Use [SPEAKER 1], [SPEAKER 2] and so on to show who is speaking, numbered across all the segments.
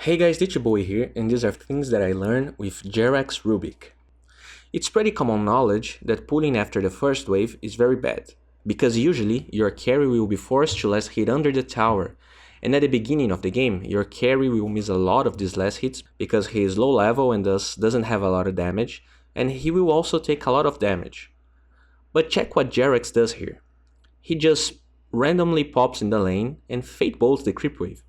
[SPEAKER 1] Hey guys, D.Bowie here, and these are things that I learned with JERAX'S Rubick. It's pretty common knowledge that pulling after the first wave is very bad, because usually your carry will be forced to last hit under the tower, and at the beginning of the game your carry will miss a lot of these last hits because he is low level and thus doesn't have a lot of damage, and he will also take a lot of damage. But check what JERAX does here. He just randomly pops in the lane and fate bolts the creep wave.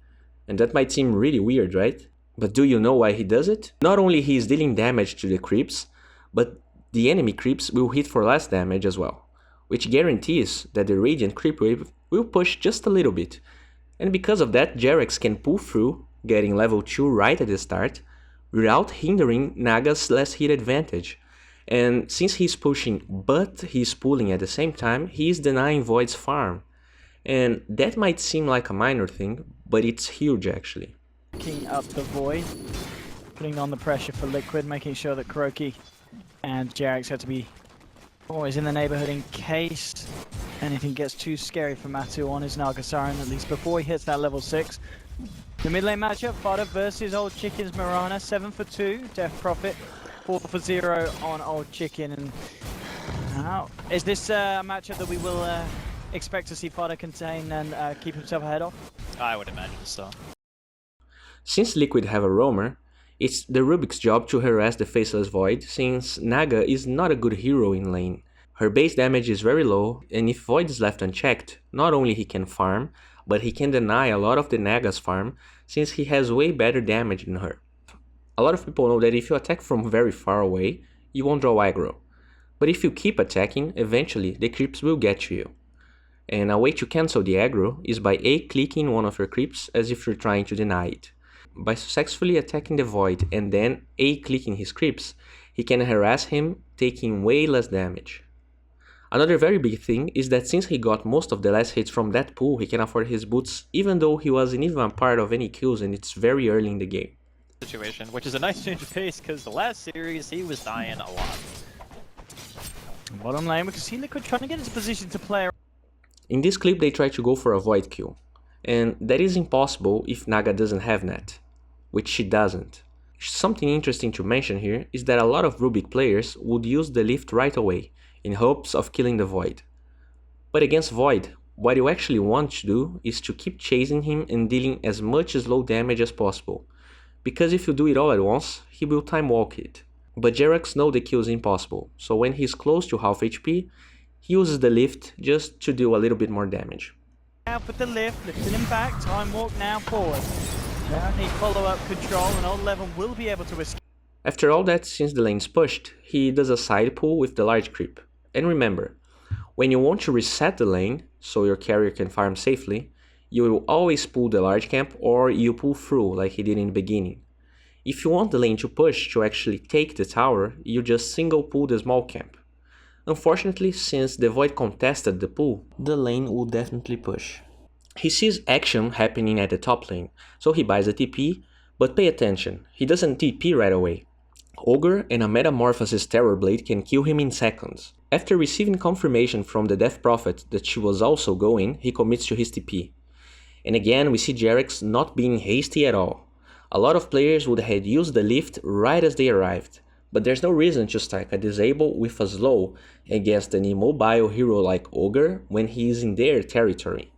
[SPEAKER 1] And that might seem really weird, right? But do you know why he does it? Not only he is dealing damage to the creeps, but the enemy creeps will hit for less damage as well, which guarantees that the Radiant creep wave will push just a little bit. And because of that, JERAX can pull through, getting level 2 right at the start, without hindering Naga's last hit advantage. And since he's pushing but he's pulling at the same time, he is denying Void's farm. And that might seem like a minor thing, but it's huge actually.
[SPEAKER 2] Picking up the Void, putting on the pressure for Liquid, making sure that Kuroki and JERAX have to be always in the neighborhood in case anything gets too scary for Matu on his Nagasaran, at least before he hits that level 6. The mid lane matchup, Fodder versus Old Chicken's Mirana, 7 for 2, Death Prophet, 4 for 0 on Old Chicken. And is this a matchup that we will expect to see Fodder contain and keep himself ahead of?
[SPEAKER 3] I would imagine so.
[SPEAKER 1] Since Liquid have a roamer, it's the Rubick's job to harass the Faceless Void, since Naga is not a good hero in lane. Her base damage is very low, and if Void is left unchecked, not only he can farm, but he can deny a lot of the Naga's farm, since he has way better damage than her. A lot of people know that if you attack from very far away, you won't draw aggro. But if you keep attacking, eventually the creeps will get to you. And a way to cancel the aggro is by A-clicking one of your creeps as if you're trying to deny it. By successfully attacking the Void and then A-clicking his creeps, he can harass him, taking way less damage. Another very big thing is that since he got most of the last hits from that pool, he can afford his boots even though he wasn't even a part of any kills and it's very early in the game.
[SPEAKER 3] Situation, which is a nice change of pace because the last series he was dying a lot.
[SPEAKER 2] Bottom lane, we can see Liquid trying to get into position to play.
[SPEAKER 1] In this clip they try to go for a Void kill, and that is impossible if Naga doesn't have net, which she doesn't. Something interesting to mention here is that a lot of Rubick players would use the lift right away, in hopes of killing the Void. But against Void, what you actually want to do is to keep chasing him and dealing as much low damage as possible, because if you do it all at once, he will time walk it. But JERAX knows the kill is impossible, so when he's close to half HP, he uses the lift just to do a little bit more damage.
[SPEAKER 2] Out with the lift, lifting him back, time walk now forward. Now need follow-up control and Old Levin will be able to escape.
[SPEAKER 1] After all that, since the lane's pushed, he does a side pull with the large creep. And remember, when you want to reset the lane, so your carrier can farm safely, you will always pull the large camp or you pull through like he did in the beginning. If you want the lane to push to actually take the tower, you just single pull the small camp. Unfortunately, since the Void contested the pull, the lane will definitely push. He sees action happening at the top lane, so he buys a TP, but pay attention, he doesn't TP right away. Ogre and a Metamorphosis Terrorblade can kill him in seconds. After receiving confirmation from the Death Prophet that she was also going, he commits to his TP. And again we see JERAX not being hasty at all. A lot of players would have used the lift right as they arrived. But there's no reason to stack a disable with a slow against an immobile hero like Ogre when he is in their territory.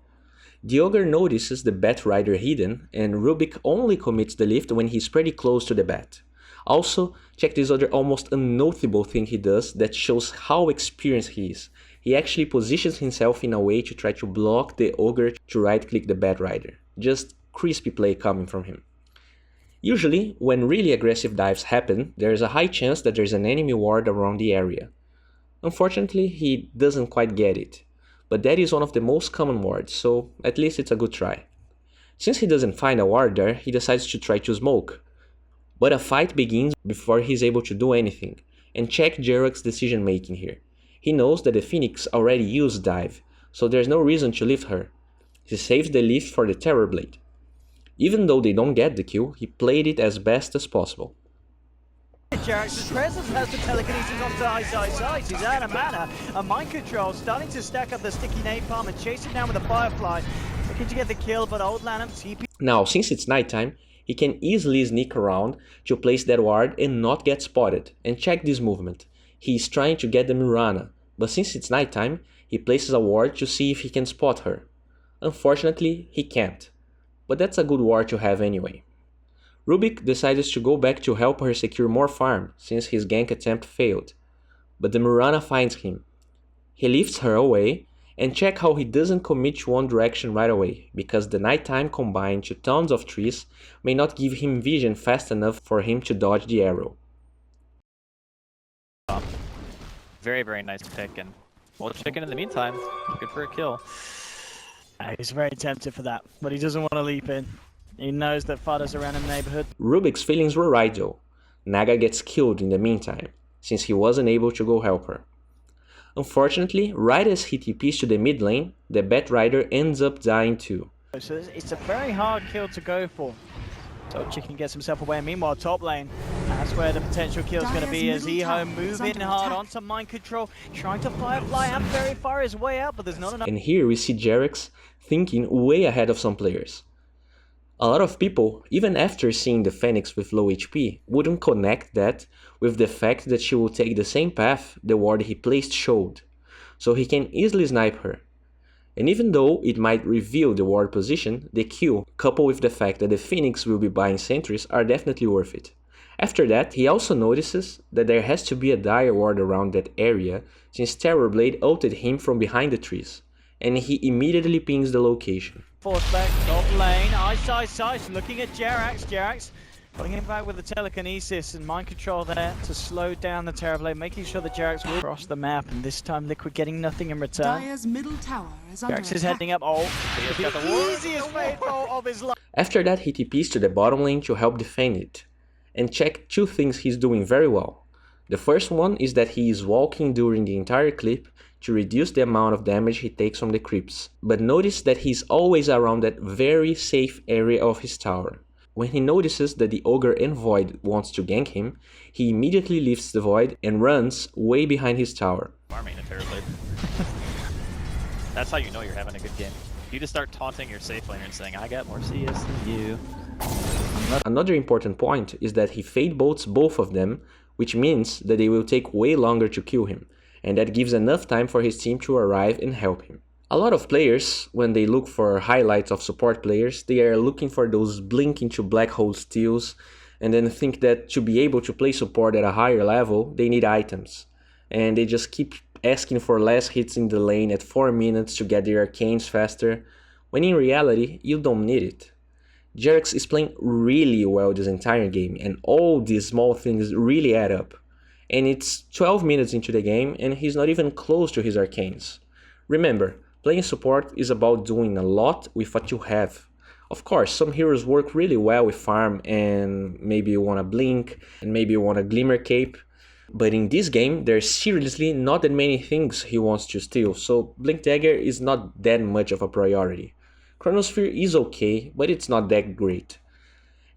[SPEAKER 1] The Ogre notices the Bat Rider hidden, and Rubick only commits the lift when he's pretty close to the Bat. Also, check this other almost unnoticeable thing he does that shows how experienced he is. He actually positions himself in a way to try to block the Ogre to right-click the Bat Rider. Just crispy play coming from him. Usually, when really aggressive dives happen, there is a high chance that there is an enemy ward around the area. Unfortunately, he doesn't quite get it, but that is one of the most common wards, so at least it's a good try. Since he doesn't find a ward there, he decides to try to smoke. But a fight begins before he's able to do anything, and check JERAX's decision making here. He knows that the Phoenix already used dive, so there's no reason to lift her. He saves the lift for the Terrorblade. Even though they don't get the kill, he played it as best as possible.
[SPEAKER 2] JERAX's presence has the telekinesis onto TI6. He's out of mana. A mind control starting to stack up the sticky napalm and chase it down with a Firefly. Looking to get the kill, but Old Lanham TP.
[SPEAKER 1] Now, since it's nighttime, he can easily sneak around to place that ward and not get spotted. And check this movement. He is trying to get the Mirana, but since it's nighttime, he places a ward to see if he can spot her. Unfortunately, he can't, but that's a good ward to have anyway. Rubick decides to go back to help her secure more farm since his gank attempt failed, but the Mirana finds him. He lifts her away, and check how he doesn't commit to one direction right away, because the nighttime combined to tons of trees may not give him vision fast enough for him to dodge the arrow.
[SPEAKER 3] Very, very nice pick, and well, Chicken in the meantime, looking for a kill.
[SPEAKER 2] He's very tempted for that, but he doesn't want to leap in. He knows that Fada's around in the neighborhood.
[SPEAKER 1] Rubick's feelings were right though. Naga gets killed in the meantime, since he wasn't able to go help her. Unfortunately, right as he TPs to the mid lane, the Bat Rider ends up dying too.
[SPEAKER 2] So it's a very hard kill to go for. So Chicken gets himself away, and meanwhile top lane, that's where the potential kill is going to be as Eho moving hard onto mind control, trying to Firefly and very far his way out, but there's not enough.
[SPEAKER 1] And here we see JERAX thinking way ahead of some players. A lot of people, even after seeing the Phoenix with low HP, wouldn't connect that with the fact that she will take the same path the ward he placed showed, so he can easily snipe her. And even though it might reveal the ward position, the kill, coupled with the fact that the Phoenix will be buying sentries, are definitely worth it. After that, he also notices that there has to be a dire ward around that area since Terrorblade ulted him from behind the trees, and he immediately pings the location.
[SPEAKER 2] Force back, top lane, ice, looking at JERAX, putting him back with the telekinesis and mind control there to slow down the Terrorblade, making sure that JERAX will cross the map, and this time Liquid getting nothing in return.
[SPEAKER 4] Dire's middle tower is under
[SPEAKER 2] JERAX is heading up, the easiest fate of his life.
[SPEAKER 1] After that, he TPs to the bottom lane to help defend it. And check two things he's doing very well. The first one is that he is walking during the entire clip to reduce the amount of damage he takes from the creeps. But notice that he's always around that very safe area of his tower. When he notices that the Ogre and Void wants to gank him, he immediately lifts the Void and runs way behind his tower.
[SPEAKER 3] Farming a Terrorblade. That's how you know you're having a good game. You just start taunting your safe laner and saying, I got more CS than you.
[SPEAKER 1] Another important point is that he fade bolts both of them, which means that they will take way longer to kill him, and that gives enough time for his team to arrive and help him. A lot of players, when they look for highlights of support players, they are looking for those blink into black hole steals, and then think that to be able to play support at a higher level, they need items. And they just keep asking for less hits in the lane at 4 minutes to get their arcanes faster, when in reality, you don't need it. JERAX is playing really well this entire game, and all these small things really add up. And it's 12 minutes into the game, and he's not even close to his arcanes. Remember, playing support is about doing a lot with what you have. Of course, some heroes work really well with farm, and maybe you want a blink, and maybe you want a glimmer cape. But in this game, there's seriously not that many things he wants to steal, so Blink Dagger is not that much of a priority. Chronosphere is okay, but it's not that great.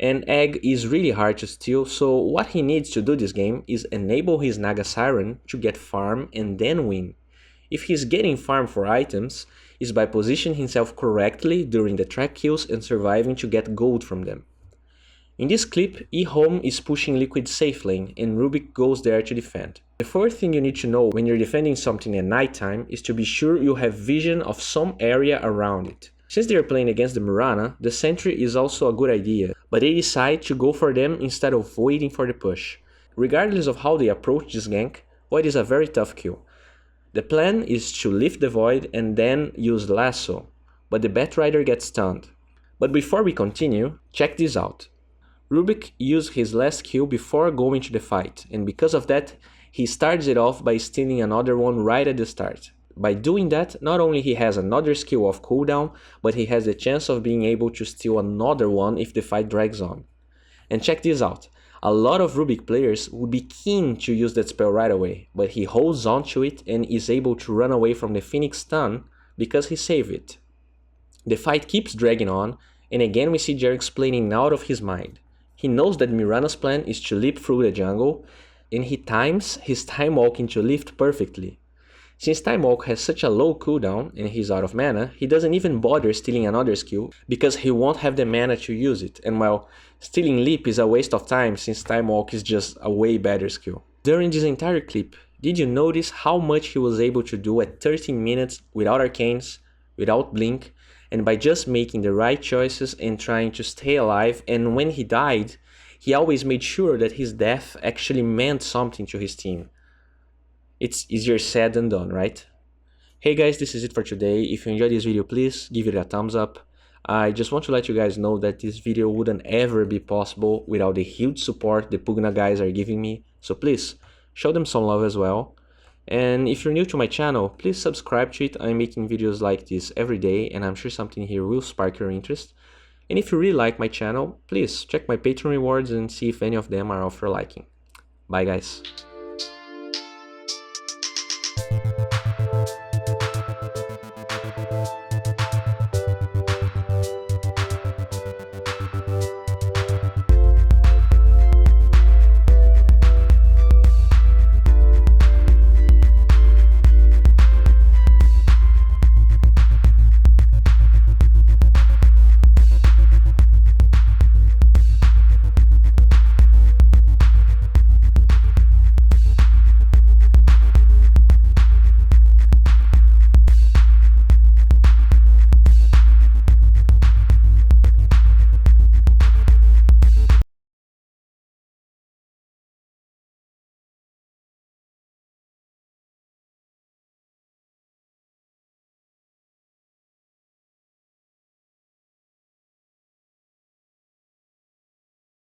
[SPEAKER 1] And Egg is really hard to steal, so what he needs to do this game is enable his Naga Siren to get farm and then win. If he's getting farm for items, it's by positioning himself correctly during the track kills and surviving to get gold from them. In this clip, eHome is pushing Liquid's safe lane and Rubick goes there to defend. The first thing you need to know when you're defending something at nighttime is to be sure you have vision of some area around it. Since they are playing against the Mirana, the sentry is also a good idea, but they decide to go for them instead of waiting for the push. Regardless of how they approach this gank, Void is a very tough kill. The plan is to lift the Void and then use Lasso, but the Bat Rider gets stunned. But before we continue, check this out. Rubick used his last kill before going to the fight, and because of that, he starts it off by stealing another one right at the start. By doing that, not only he has another skill off cooldown, but he has the chance of being able to steal another one if the fight drags on. And check this out, a lot of Rubick players would be keen to use that spell right away, but he holds on to it and is able to run away from the Phoenix stun because he saved it. The fight keeps dragging on, and again we see JERAX playing out of his mind. He knows that Mirana's plan is to leap through the jungle, and he times his time walking to lift perfectly. Since Time Walk has such a low cooldown and he's out of mana, he doesn't even bother stealing another skill because he won't have the mana to use it, and well, stealing Leap is a waste of time since Time Walk is just a way better skill. During this entire clip, did you notice how much he was able to do at 13 minutes without arcanes, without blink, and by just making the right choices and trying to stay alive, and when he died, he always made sure that his death actually meant something to his team. It's easier said than done, right? Hey guys, this is it for today. If you enjoyed this video, please give it a thumbs up. I just want to let you guys know that this video wouldn't ever be possible without the huge support the Pugna guys are giving me, so please, show them some love as well. And if you're new to my channel, please subscribe to it. I'm making videos like this every day, and I'm sure something here will spark your interest. And if you really like my channel, please check my Patreon rewards and see if any of them are of your liking. Bye guys.